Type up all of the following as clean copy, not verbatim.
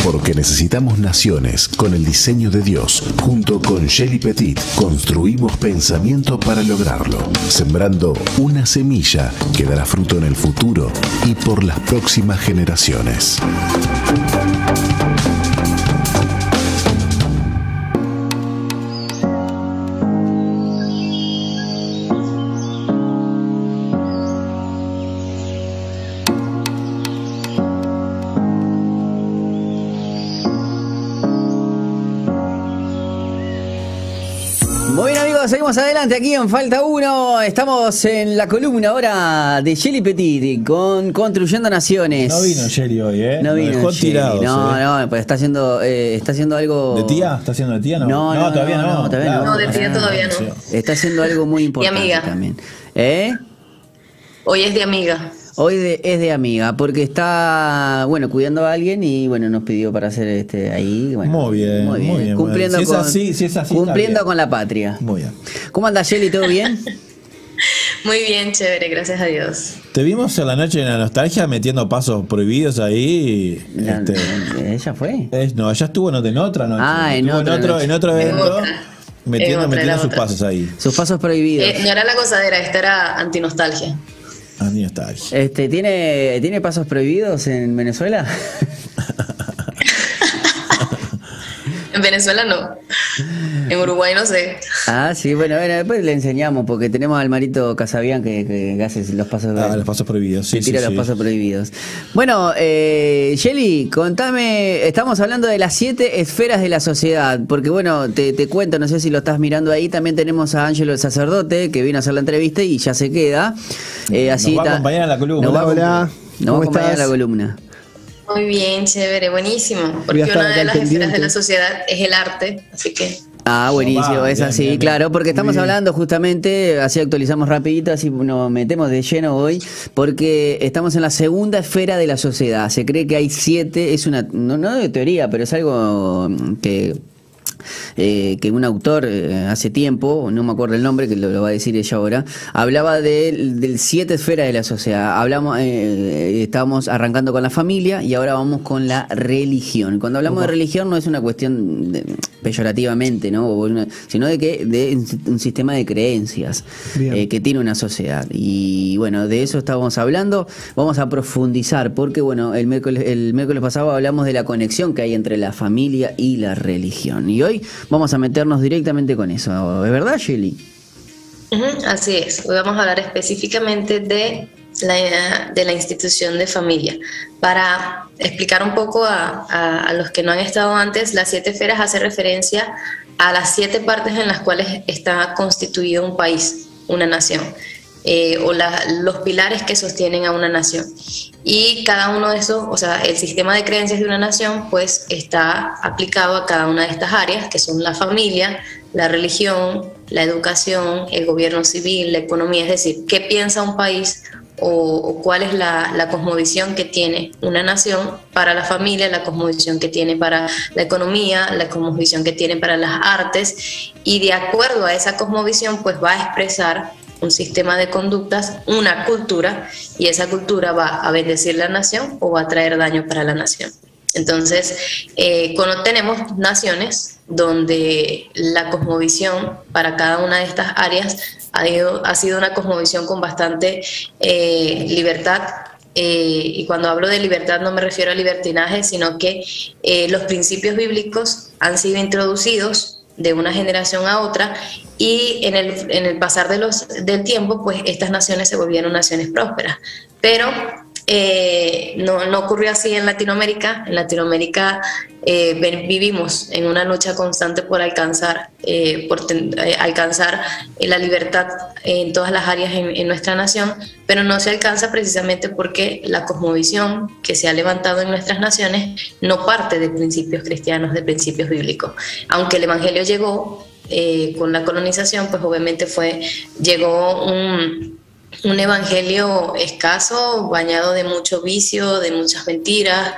Porque necesitamos naciones con el diseño de Dios. Junto con Shelly Petit construimos pensamiento para lograrlo, sembrando una semilla que dará fruto en el futuro y por las próximas generaciones. Seguimos adelante aquí en Falta 1. Estamos en la columna ahora de Shelly Petit con Construyendo Naciones. No vino Shelly hoy, No vino dejó Shelly. tirados. No, pues está haciendo algo. ¿De tía? ¿Está haciendo de tía? No, todavía no. No, de tía todavía no. Está haciendo algo muy importante de amiga también. Hoy es de amiga. Hoy es de amiga, porque está, cuidando a alguien y, nos pidió para hacer ahí. Bueno, muy bien. Cumpliendo si es así, cumpliendo con la patria. Muy bien. ¿Cómo anda, Shelly? ¿Todo bien? Muy bien, chévere, gracias a Dios. Te vimos en la noche de la nostalgia metiendo pasos prohibidos ahí. ¿Ella fue? No, ella estuvo en otra noche. En otro evento. Metiendo sus pasos ahí. Sus pasos prohibidos. No era la gozadera, esta era antinostalgia. Antinostalgia. ¿Tiene pasos prohibidos en Venezuela? En Venezuela no. En Uruguay no sé. Sí, bueno, después le enseñamos porque tenemos al Marito Casabian que hace los pasos los pasos prohibidos, sí. Tira los pasos prohibidos. Bueno, Shelly, contame, estamos hablando de las 7 esferas de la sociedad, porque te cuento, no sé si lo estás mirando ahí, también tenemos a Ángelo el sacerdote que vino a hacer la entrevista y ya se queda. Nos va a acompañar en la columna. Nos va a acompañar en la columna. Muy bien, chévere, buenísimo. Porque una de las esferas de la sociedad es el arte, así que... Buenísimo, es así, bien. Claro, porque estamos hablando justamente, así actualizamos rapidito, así nos metemos de lleno hoy, porque estamos en la segunda esfera de la sociedad. Se cree que hay 7, es una, no de teoría, pero es algo que un autor hace tiempo, no me acuerdo el nombre, que lo va a decir ella ahora, hablaba del 7 esferas de la sociedad. Estábamos arrancando con la familia y ahora vamos con la religión. Cuando hablamos de religión no es una cuestión peyorativamente, ¿no? Sino de un sistema de creencias que tiene una sociedad. Y de eso estábamos hablando. Vamos a profundizar porque el miércoles pasado hablamos de la conexión que hay entre la familia y la religión. Y hoy vamos a meternos directamente con eso. ¿Es verdad, Shelly? Así es. Hoy vamos a hablar específicamente de la institución de familia. Para explicar un poco a los que no han estado antes, las 7 esferas hace referencia a las 7 partes en las cuales está constituido un país, una nación, los pilares que sostienen a una nación. Y cada uno de esos, el sistema de creencias de una nación, pues está aplicado a cada una de estas áreas, que son la familia, la religión, la educación, el gobierno civil, la economía, es decir, qué piensa un país o cuál es la cosmovisión que tiene una nación para la familia, la cosmovisión que tiene para la economía, la cosmovisión que tiene para las artes, y de acuerdo a esa cosmovisión, pues va a expresar un sistema de conductas, una cultura, y esa cultura va a bendecir la nación o va a traer daño para la nación. Entonces, cuando tenemos naciones donde la cosmovisión para cada una de estas áreas ha sido una cosmovisión con bastante libertad, y cuando hablo de libertad no me refiero a libertinaje, sino que los principios bíblicos han sido introducidos de una generación a otra, y en el pasar del tiempo, pues estas naciones se volvieron naciones prósperas. Pero no ocurrió así en Latinoamérica. En Latinoamérica vivimos en una lucha constante por alcanzar la libertad en todas las áreas en nuestra nación, pero no se alcanza precisamente porque la cosmovisión que se ha levantado en nuestras naciones no parte de principios cristianos, de principios bíblicos. Aunque el Evangelio llegó con la colonización, pues obviamente llegó un evangelio escaso, bañado de mucho vicio, de muchas mentiras.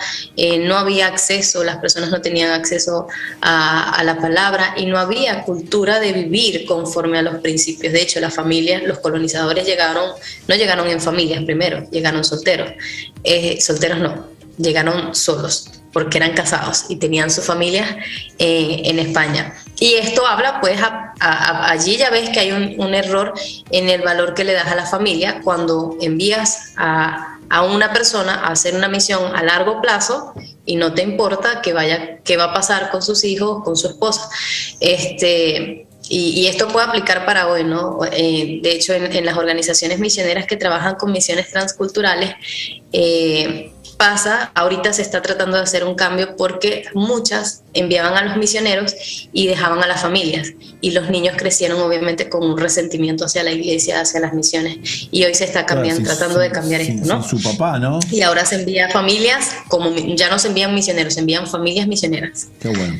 No había acceso, las personas no tenían acceso a la palabra, y no había cultura de vivir conforme a los principios. De hecho, las familias, los colonizadores no llegaron en familias primero, llegaron solteros. Solteros no, llegaron solos. porque eran casados y tenían sus familias en España. Y esto habla, pues, allí ya ves que hay un error en el valor que le das a la familia cuando envías a una persona a hacer una misión a largo plazo y no te importa qué va a pasar con sus hijos, con su esposa. Y esto puede aplicar para hoy, ¿no? De hecho, en las organizaciones misioneras que trabajan con misiones transculturales, ahorita se está tratando de hacer un cambio porque muchas enviaban a los misioneros y dejaban a las familias, y los niños crecieron obviamente con un resentimiento hacia la iglesia, hacia las misiones, y hoy se está cambiando, tratando de cambiar esto, ¿no? Su papá, ¿no? Y ahora se envía a familias, ya no se envían misioneros, se envían familias misioneras. Qué bueno.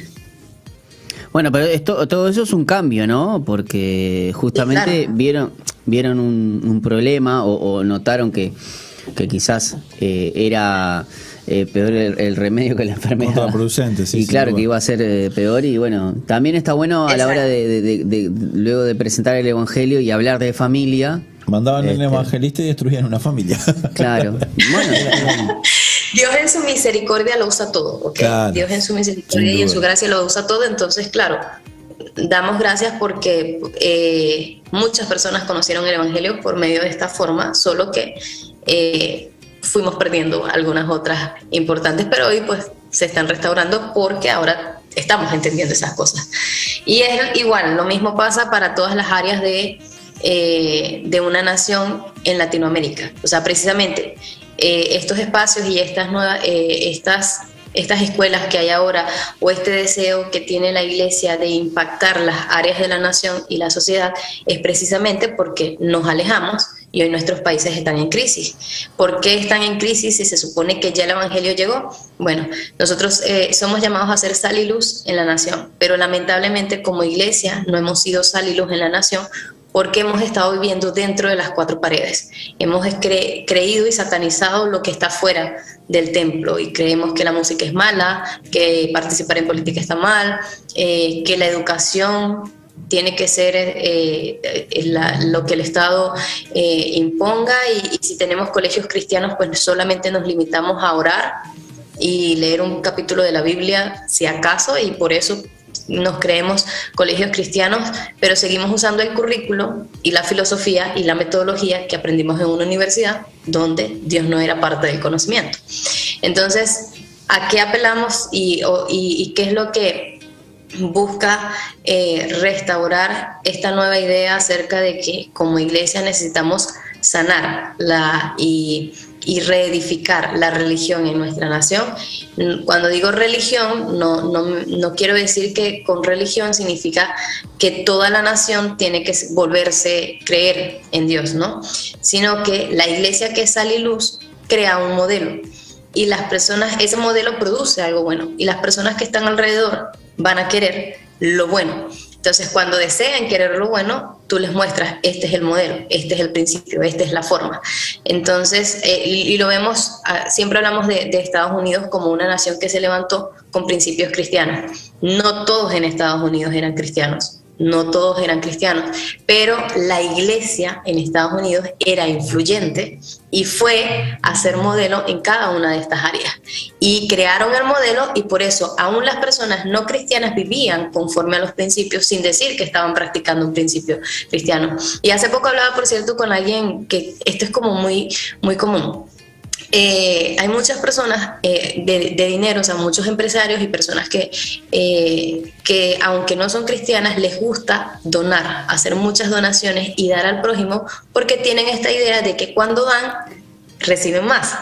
Bueno, pero todo eso es un cambio, ¿no? Porque justamente claro, vieron un problema o notaron que quizás era peor el remedio que la enfermedad. Contraproducente, sí. Y claro, que iba a ser peor. Y bueno, también está bueno a la hora de luego de presentar el evangelio y hablar de familia. Mandaban un evangelista y destruían una familia. Claro. Bueno, Dios en su misericordia lo usa todo, ¿ok? Claro, Dios en su misericordia y en su gracia lo usa todo. Entonces, claro, damos gracias porque muchas personas conocieron el evangelio por medio de esta forma, solo que fuimos perdiendo algunas otras importantes, pero hoy pues se están restaurando porque ahora estamos entendiendo esas cosas. Y es igual, lo mismo pasa para todas las áreas de una nación en Latinoamérica. O sea, precisamente estos espacios y estas nuevas, estas escuelas que hay ahora, o este deseo que tiene la iglesia de impactar las áreas de la nación y la sociedad, es precisamente porque nos alejamos y hoy nuestros países están en crisis. ¿Por qué están en crisis si se supone que ya el evangelio llegó? Bueno, nosotros somos llamados a ser sal y luz en la nación, pero lamentablemente como iglesia no hemos sido sal y luz en la nación, porque hemos estado viviendo dentro de las cuatro paredes. Hemos creído y satanizado lo que está fuera del templo, y creemos que la música es mala, que participar en política está mal, que la educación tiene que ser lo que el Estado imponga, y si tenemos colegios cristianos, pues solamente nos limitamos a orar y leer un capítulo de la Biblia, si acaso, y por eso nos creemos colegios cristianos, pero seguimos usando el currículo y la filosofía y la metodología que aprendimos en una universidad donde Dios no era parte del conocimiento. Entonces, ¿a qué apelamos y qué es lo que busca restaurar esta nueva idea acerca de que como iglesia necesitamos sanar y reedificar la religión en nuestra nación? Cuando digo religión, no quiero decir que con religión significa que toda la nación tiene que volverse creer en Dios, ¿no? Sino que la iglesia que es sal y luz crea un modelo, y las personas, ese modelo produce algo bueno, y las personas que están alrededor van a querer lo bueno. Entonces, cuando desean querer lo bueno, tú les muestras, este es el modelo, este es el principio, esta es la forma. Entonces, y lo vemos, siempre hablamos de Estados Unidos como una nación que se levantó con principios cristianos. No todos en Estados Unidos eran cristianos, no todos eran cristianos, pero la iglesia en Estados Unidos era influyente y fue a ser modelo en cada una de estas áreas. Y crearon el modelo, y por eso aún las personas no cristianas vivían conforme a los principios sin decir que estaban practicando un principio cristiano. Y hace poco hablaba, por cierto, con alguien que esto es como muy, muy común. Hay muchas personas de dinero, o sea, muchos empresarios y personas que aunque no son cristianas, les gusta donar, hacer muchas donaciones y dar al prójimo, porque tienen esta idea de que cuando dan, reciben más.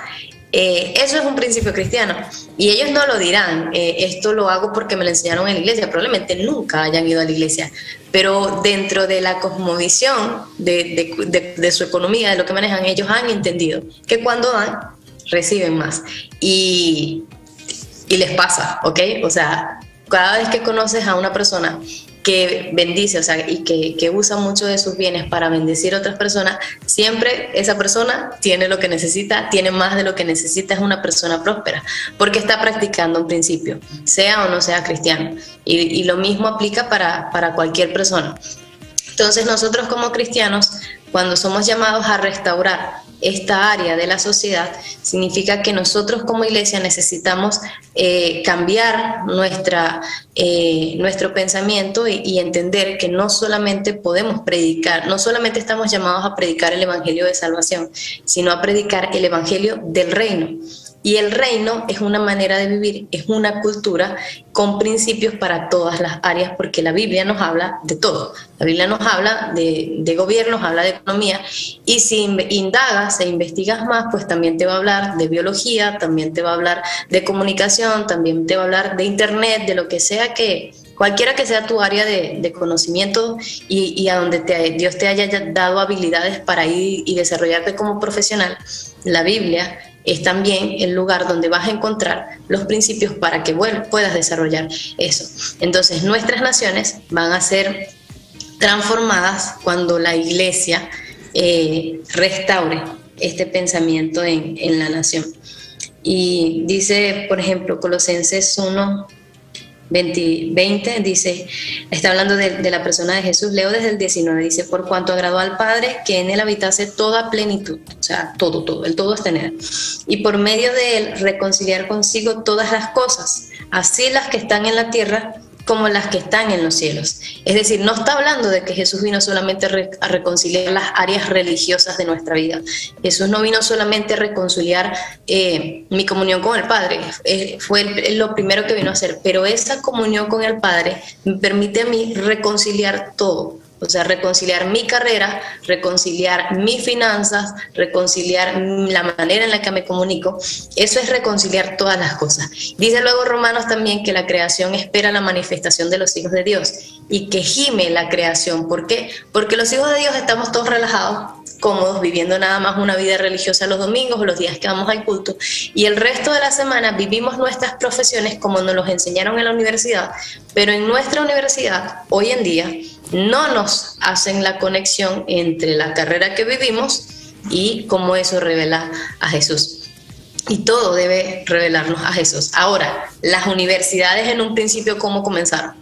Eso es un principio cristiano, y ellos no lo dirán, esto lo hago porque me lo enseñaron en la iglesia, probablemente nunca hayan ido a la iglesia, pero dentro de la cosmovisión de su economía, de lo que manejan, ellos han entendido que cuando dan, reciben más, y les pasa, ¿ok? O sea, cada vez que conoces a una persona que bendice, o sea, y que usa mucho de sus bienes para bendecir a otras personas, siempre esa persona tiene lo que necesita, tiene más de lo que necesita, es una persona próspera, porque está practicando un principio, sea o no sea cristiano, y lo mismo aplica para cualquier persona. Entonces nosotros como cristianos, cuando somos llamados a restaurar esta área de la sociedad, significa que nosotros como iglesia necesitamos cambiar nuestro pensamiento y entender que no solamente podemos predicar, no solamente estamos llamados a predicar el evangelio de salvación, sino a predicar el evangelio del reino. Y el reino es una manera de vivir, es una cultura con principios para todas las áreas, porque la Biblia nos habla de todo. La Biblia nos habla de gobierno, nos habla de economía, y si indagas e investigas más, pues también te va a hablar de biología, también te va a hablar de comunicación, también te va a hablar de internet, de lo que sea que... Cualquiera que sea tu área de conocimiento y a donde Dios te haya dado habilidades para ir y desarrollarte como profesional, la Biblia es también el lugar donde vas a encontrar los principios para que puedas desarrollar eso. Entonces, nuestras naciones van a ser transformadas cuando la iglesia restaure este pensamiento en la nación. Y dice, por ejemplo, Colosenses 1:20 dice, está hablando de la persona de Jesús, leo desde el 19, dice, por cuanto agradó al Padre que en él habitase toda plenitud, o sea, todo, el todo está en él, y por medio de él reconciliar consigo todas las cosas, así las que están en la tierra como las que están en los cielos. Es decir, no está hablando de que Jesús vino solamente a reconciliar las áreas religiosas de nuestra vida. Jesús no vino solamente a reconciliar mi comunión con el Padre, fue lo primero que vino a hacer, pero esa comunión con el Padre me permite a mí reconciliar todo. O sea, reconciliar mi carrera, reconciliar mis finanzas, reconciliar la manera en la que me comunico. Eso es reconciliar todas las cosas. Dice luego Romanos también que la creación espera la manifestación de los hijos de Dios y que gime la creación. ¿Por qué? Porque los hijos de Dios estamos todos relajados, cómodos, viviendo nada más una vida religiosa los domingos o los días que vamos al culto, y el resto de la semana vivimos nuestras profesiones como nos los enseñaron en la universidad, pero en nuestra universidad hoy en día no nos hacen la conexión entre la carrera que vivimos y cómo eso revela a Jesús. Y todo debe revelarnos a Jesús. Ahora, las universidades en un principio, ¿cómo comenzaron?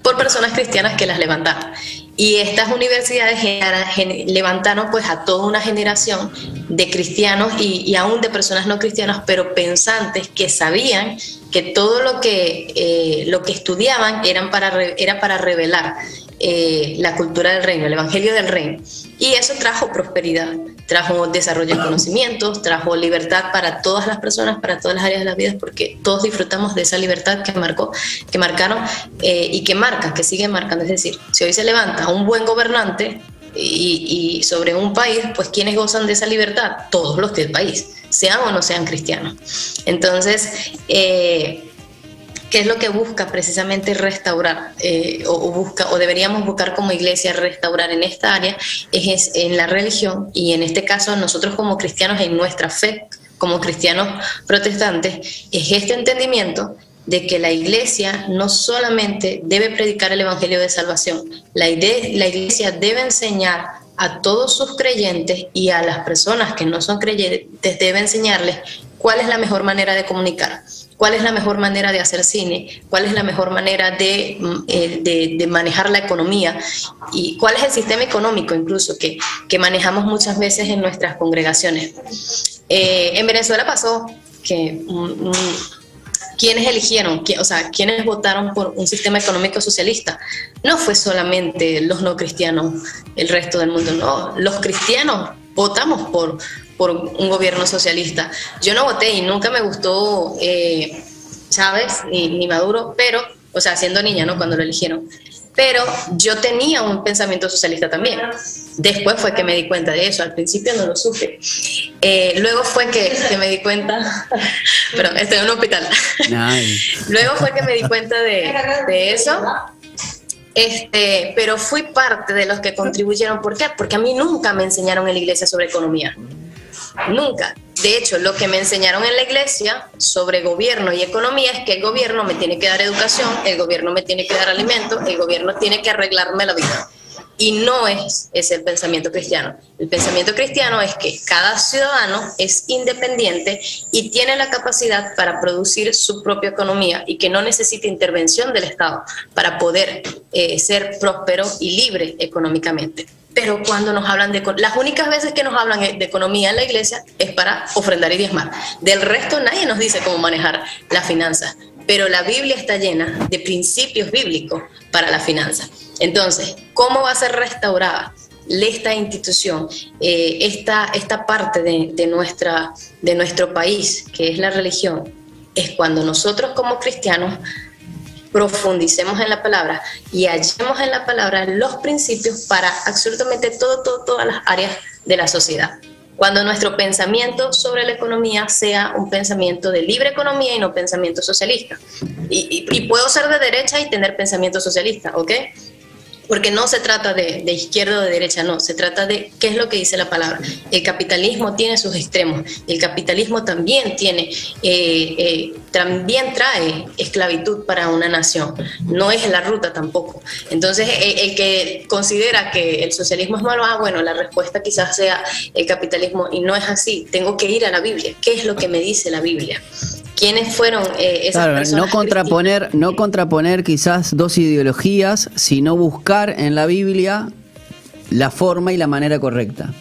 Por personas cristianas que las levantaron. Y estas universidades levantaron pues a toda una generación de cristianos y aún de personas no cristianas, pero pensantes, que sabían que todo lo que estudiaban era para revelar la cultura del reino, el evangelio del reino. Y eso trajo prosperidad, trajo desarrollo de conocimientos, trajo libertad para todas las personas, para todas las áreas de las vidas, porque todos disfrutamos de esa libertad que marcaron y que marca, que sigue marcando. Es decir, si hoy se levanta un buen gobernante y sobre un país, pues ¿quiénes gozan de esa libertad? Todos los del país, sean o no sean cristianos. Entonces, ¿qué es lo que busca precisamente restaurar o deberíamos buscar como iglesia restaurar en esta área? Es en la religión, y en este caso nosotros como cristianos en nuestra fe, como cristianos protestantes, es este entendimiento de que la iglesia no solamente debe predicar el evangelio de salvación, la iglesia debe enseñar a todos sus creyentes y a las personas que no son creyentes, debe enseñarles cuál es la mejor manera de comunicar, cuál es la mejor manera de hacer cine, cuál es la mejor manera de manejar la economía y cuál es el sistema económico incluso que manejamos muchas veces en nuestras congregaciones. En Venezuela pasó que ¿quiénes eligieron? O sea, ¿quiénes votaron por un sistema económico socialista? No fue solamente los no cristianos, el resto del mundo, no. Los cristianos votamos por un gobierno socialista. Yo no voté y nunca me gustó Chávez ni Maduro, pero, o sea, siendo niña, ¿no? Cuando lo eligieron. Pero yo tenía un pensamiento socialista también. Después fue que me di cuenta de eso, al principio no lo supe. Luego fue que me di cuenta, perdón, estoy en un hospital. Luego fue que me di cuenta de eso. Pero fui parte de los que contribuyeron. ¿Por qué? Porque a mí nunca me enseñaron en la iglesia sobre economía. Nunca. De hecho, lo que me enseñaron en la iglesia sobre gobierno y economía es que el gobierno me tiene que dar educación, el gobierno me tiene que dar alimentos, el gobierno tiene que arreglarme la vida. Y no es ese el pensamiento cristiano. El pensamiento cristiano es que cada ciudadano es independiente y tiene la capacidad para producir su propia economía y que no necesita intervención del Estado para poder ser próspero y libre económicamente. pero cuando nos hablan las únicas veces que nos hablan de economía en la iglesia es para ofrendar y diezmar. Del resto nadie nos dice cómo manejar las finanzas, pero la Biblia está llena de principios bíblicos para la finanza. Entonces, ¿cómo va a ser restaurada esta institución, esta parte de nuestro país, que es la religión? Es cuando nosotros como cristianos profundicemos en la palabra y hallemos en la palabra los principios para absolutamente todas las áreas de la sociedad. Cuando nuestro pensamiento sobre la economía sea un pensamiento de libre economía y no pensamiento socialista. Y puedo ser de derecha y tener pensamiento socialista, ¿ok? Porque no se trata de izquierda o de derecha, no, se trata de qué es lo que dice la palabra. El capitalismo tiene sus extremos, el capitalismo también también trae esclavitud para una nación, no es la ruta tampoco. Entonces, el que considera que el socialismo es malo, bueno, la respuesta quizás sea el capitalismo, y no es así. Tengo que ir a la Biblia, ¿qué es lo que me dice la Biblia? ¿Quiénes fueron esas personas? No contraponer quizás dos ideologías, sino buscar en la Biblia la forma y la manera correcta.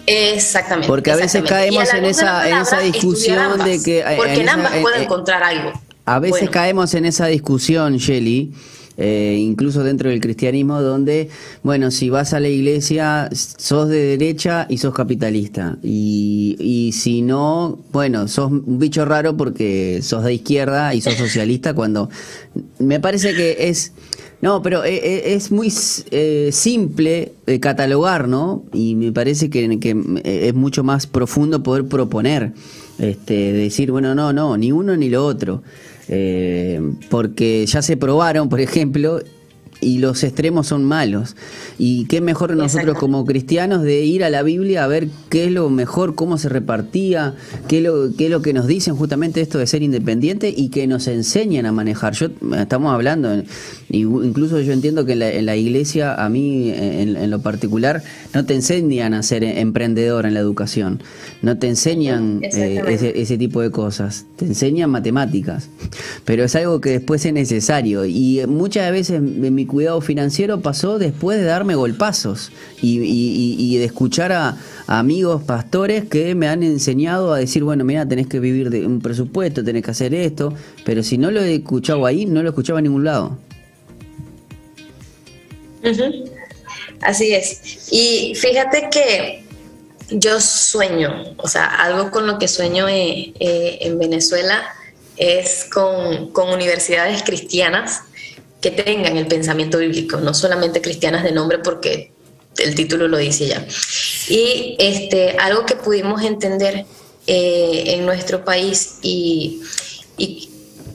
Exactamente. Porque a veces caemos en esa discusión de que... Porque en ambas puedo encontrar algo. A veces caemos en esa discusión, Shelly, incluso dentro del cristianismo, donde, bueno, si vas a la iglesia, sos de derecha y sos capitalista. Y si no, bueno, sos un bicho raro porque sos de izquierda y sos socialista, cuando me parece que es... No, pero es muy simple catalogar, ¿no? Y me parece que es mucho más profundo poder proponer, decir, bueno, no, ni uno ni lo otro. Porque ya se probaron, por ejemplo, y los extremos son malos. Y qué mejor nosotros como cristianos de ir a la Biblia a ver qué es lo mejor, cómo se repartía, qué es lo que nos dicen justamente esto de ser independiente y que nos enseñan a manejar. Estamos hablando, incluso yo entiendo que en la iglesia, a mí en lo particular, no te enseñan a ser emprendedor en la educación, no te enseñan ese tipo de cosas, te enseñan matemáticas, pero es algo que después es necesario, y muchas veces mi cuidado financiero pasó después de darme golpazos y de escuchar a amigos pastores que me han enseñado a decir, bueno, mira, tenés que vivir de un presupuesto, tenés que hacer esto, pero si no lo he escuchado ahí, no lo escuchaba en ningún lado. Así es. Y fíjate que yo sueño, o sea, algo con lo que sueño en Venezuela es con universidades cristianas que tengan el pensamiento bíblico, no solamente cristianas de nombre porque el título lo dice ya. Y algo que pudimos entender en nuestro país y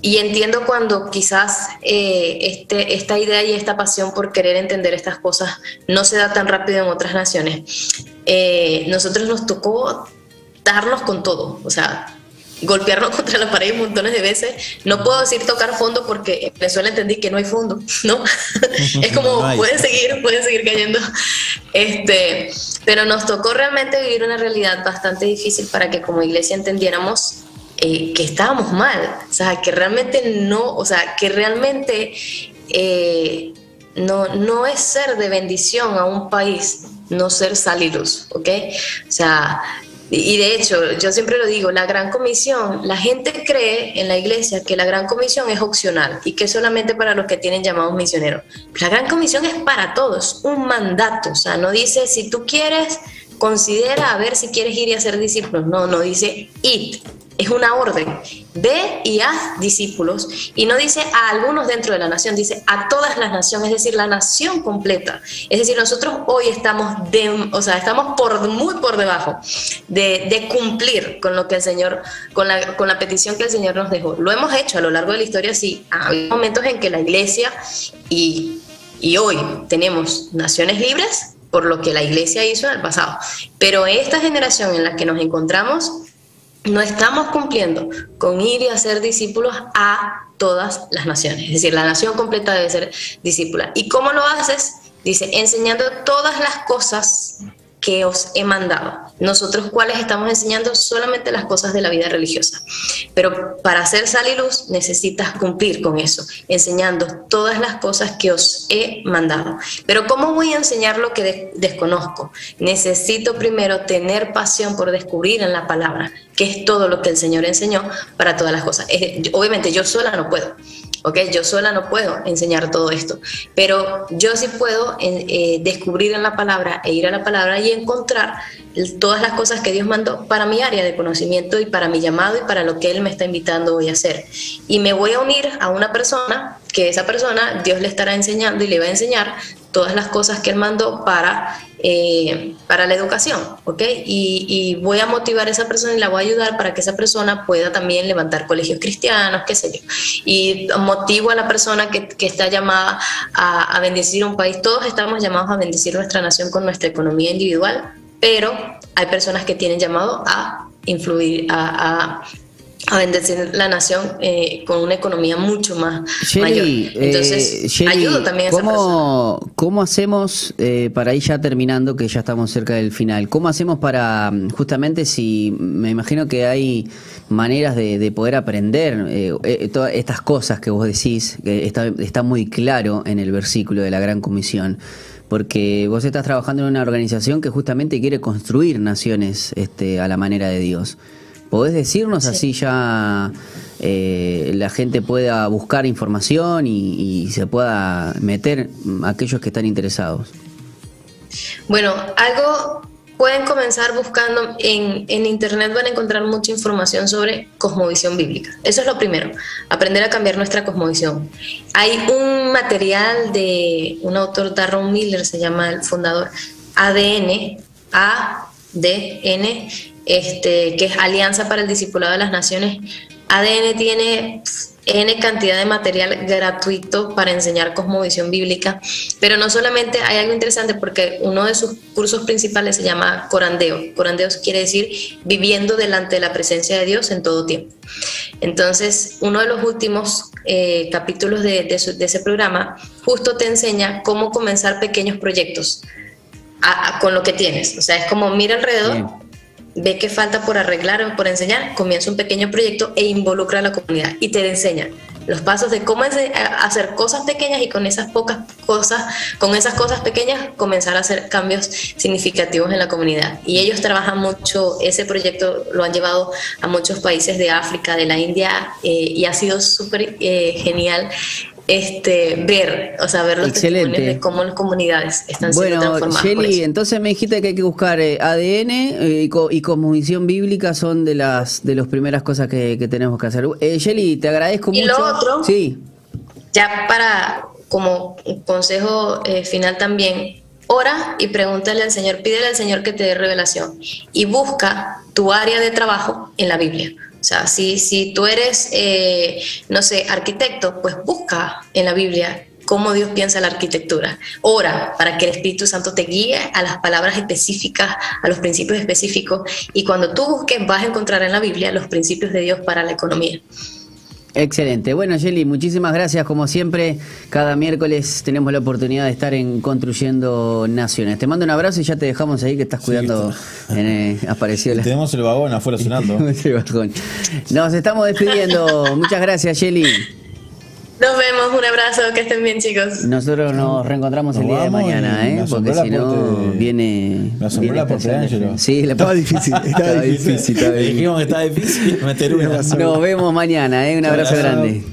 entiendo cuando quizás esta idea y esta pasión por querer entender estas cosas no se da tan rápido en otras naciones. Nosotros nos tocó darnos con todo, o sea, golpearnos contra la pared montones de veces. No puedo decir tocar fondo porque en Venezuela entendí que no hay fondo, ¿no? Es como, pueden seguir cayendo. Pero nos tocó realmente vivir una realidad bastante difícil para que como iglesia entendiéramos que estábamos mal, o sea, que realmente no es ser de bendición a un país, no ser sal y luz, ¿ok? O sea, y de hecho, yo siempre lo digo, la Gran Comisión, la gente cree en la iglesia que la Gran Comisión es opcional y que es solamente para los que tienen llamados misioneros. La Gran Comisión es para todos, un mandato, o sea, no dice si tú quieres, considera a ver si quieres ir y hacer discípulos, no dice id. Es una orden, ve y haz discípulos, y no dice a algunos dentro de la nación, dice a todas las naciones, es decir, la nación completa. Es decir, nosotros hoy estamos muy por debajo de cumplir con lo que el Señor, con la petición que el Señor nos dejó. Lo hemos hecho a lo largo de la historia, sí. Hay momentos en que la iglesia y hoy tenemos naciones libres por lo que la iglesia hizo en el pasado, pero esta generación en la que nos encontramos no estamos cumpliendo con ir y hacer discípulos a todas las naciones. Es decir, la nación completa debe ser discípula. ¿Y cómo lo haces? Dice, enseñando todas las cosas que os he mandado. Nosotros, ¿cuáles estamos enseñando? Solamente las cosas de la vida religiosa. Pero para ser sal y luz necesitas cumplir con eso, enseñando todas las cosas que os he mandado. Pero ¿cómo voy a enseñar lo que desconozco? Necesito primero tener pasión por descubrir en la palabra, que es todo lo que el Señor enseñó para todas las cosas. Obviamente yo sola no puedo. Yo sola no puedo enseñar todo esto, pero yo sí puedo descubrir en la palabra e ir a la palabra y encontrar todas las cosas que Dios mandó para mi área de conocimiento y para mi llamado y para lo que Él me está invitando hoy a hacer. Y me voy a unir a una persona que esa persona Dios le estará enseñando y le va a enseñar todas las cosas que Él mandó para la educación, y voy a motivar a esa persona y la voy a ayudar para que esa persona pueda también levantar colegios cristianos, qué sé yo, y motivo a la persona que está llamada a bendecir un país. Todos estamos llamados a bendecir nuestra nación con nuestra economía individual, pero hay personas que tienen llamado a influir, a bendecir la nación con una economía mucho más mayor. Entonces, Shelly, ayudo también a esa persona. ¿Cómo hacemos, para ir ya terminando, que ya estamos cerca del final, cómo hacemos para, justamente, si me imagino que hay maneras de poder aprender todas estas cosas que vos decís, que está muy claro en el versículo de la Gran Comisión, porque vos estás trabajando en una organización que justamente quiere construir naciones a la manera de Dios. ¿Podés decirnos así ya la gente pueda buscar información y se pueda meter aquellos que están interesados? Bueno, pueden comenzar buscando en internet, van a encontrar mucha información sobre cosmovisión bíblica. Eso es lo primero, aprender a cambiar nuestra cosmovisión. Hay un material de un autor, Darren Miller, se llama el fundador, ADN, que es Alianza para el Discipulado de las Naciones. ADN tiene N cantidad de material gratuito para enseñar cosmovisión bíblica, pero no solamente, hay algo interesante porque uno de sus cursos principales se llama corandeo. Corandeo quiere decir viviendo delante de la presencia de Dios en todo tiempo. Entonces, uno de los últimos capítulos de ese programa justo te enseña cómo comenzar pequeños proyectos con lo que tienes. O sea, es como mira alrededor. Bien. Ve qué falta por arreglar o por enseñar, comienza un pequeño proyecto e involucra a la comunidad y te enseña los pasos de cómo hacer cosas pequeñas y con esas pocas cosas, con esas cosas pequeñas comenzar a hacer cambios significativos en la comunidad. Y ellos trabajan mucho, ese proyecto lo han llevado a muchos países de África, de la India, y ha sido súper genial ver los testimonios de cómo las comunidades están siendo transformadas. Shelly, por eso. Entonces me dijiste que hay que buscar ADN y cosmovisión bíblica son de las primeras cosas que tenemos que hacer. Shelly, te agradezco mucho. Y lo otro, sí, ya como un consejo final también, ora y pregúntale al Señor, pídele al Señor que te dé revelación y busca tu área de trabajo en la Biblia. O sea, si tú eres, arquitecto, pues busca en la Biblia cómo Dios piensa la arquitectura. Ora para que el Espíritu Santo te guíe a las palabras específicas, a los principios específicos, y cuando tú busques vas a encontrar en la Biblia los principios de Dios para la economía. Excelente. Bueno, Shelly, muchísimas gracias. Como siempre, cada miércoles tenemos la oportunidad de estar en Construyendo Naciones. Te mando un abrazo y ya te dejamos ahí que estás cuidando. Apareció tenemos el vagón afuera sonando. Nos estamos despidiendo. Muchas gracias, Shelly. Nos vemos, un abrazo, que estén bien, chicos. Nosotros nos reencontramos el día de mañana, porque si no viene... Me asombró la porte de Ángelo. Sí, estaba difícil. Dijimos que estaba difícil meter una. Nos vemos mañana, un abrazo grande.